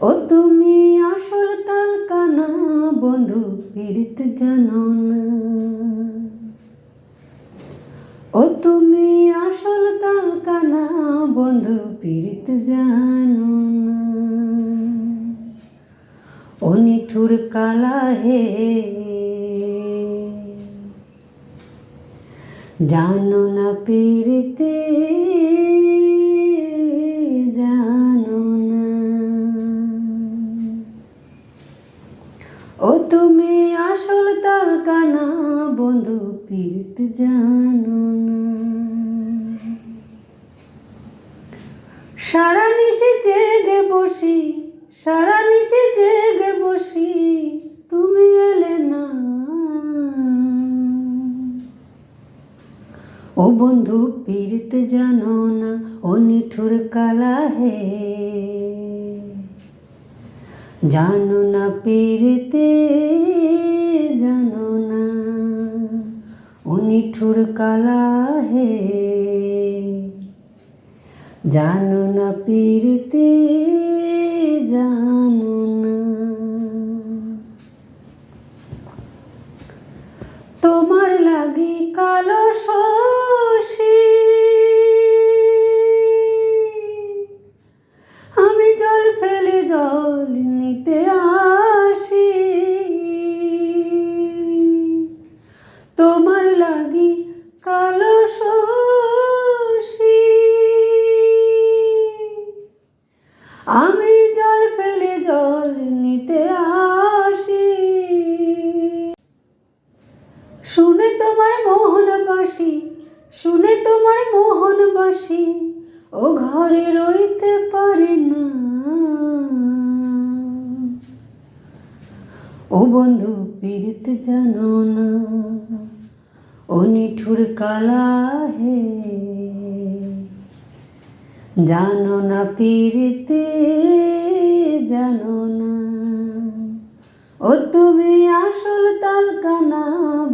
ও তুমি আসল তালকানা বন্ধু পীড়িত জানো না। ও তুমি আসল তালকানা বন্ধু পীড়িত জানো না। ও নিঠুর কালা হে জানো না পীড়িতে জানো না। ও তুমি আসল তালকানা বন্ধু পীড়িত জানো না। সারা নিশি জেগে বসি, সারা নিশি জেগে বসি, তুমি এলে না। ও বন্ধু পীড়িত জানো না। ও নিঠুর কালা হে জানো না পীড়িতে জানো না। ও নিঠুর কালা হে জানো না পীড়িতে জানো না। তোমার লাগি কালো শশী আমি জল ফেলে জল নিতে আসি। তোমার লাগি কালো শশী আমি জল ফেলে জল নিতে আসি। শুনে তোমার মোহন বাসি, শুনে তোমার মোহন বাসি, ও ঘরে রইতে পারে না। ও বন্ধু পীড়িত জানো না। ও নিঠুর কালা হে জানো না পীড়িতে জানো না। ও তুমি আসল তালকানা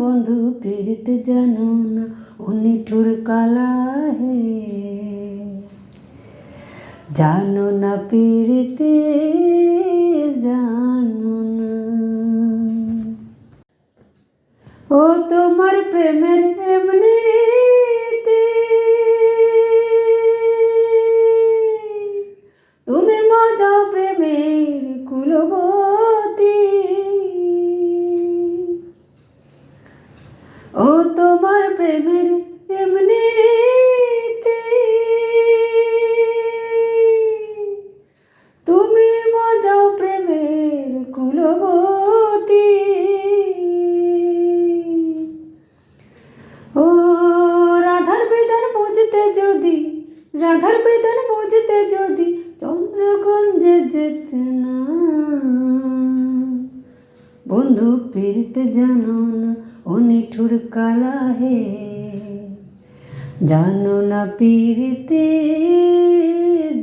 বন্ধু পীড়িত জানো না। ও নিঠুর কালা হে জানো না পীড়িতে জানো না। ও তোমার প্রেমের এমনি রীতি তুমি মজা প্রেমের কুলবতী। ও তোমার প্রেমের এমনি রীতি তুমি মজা প্রেমের কুলবতী। ও রাধার বেদন বুঝতে যদি, রাধার বেদন বুঝতে যদি চন্দ্রগঞ্জে যেতে না। বন্ধু পীড়িত জানো না। ও নিঠুর কালা হে জানো না পীড়িতে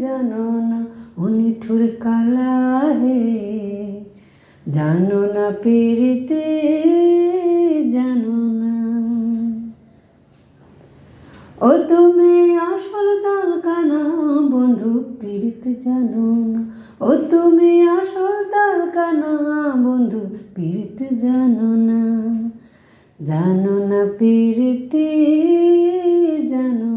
জানো না। ও নিঠুর কালা হে জানো না পীড়িতে জানো না। ও তুমি আসল তালকানা বন্ধু পীড়িত জানো না। ও তুমি আসল তালকানা বন্ধু পীড়িত জানো না। জানো না পীড়িতে জানো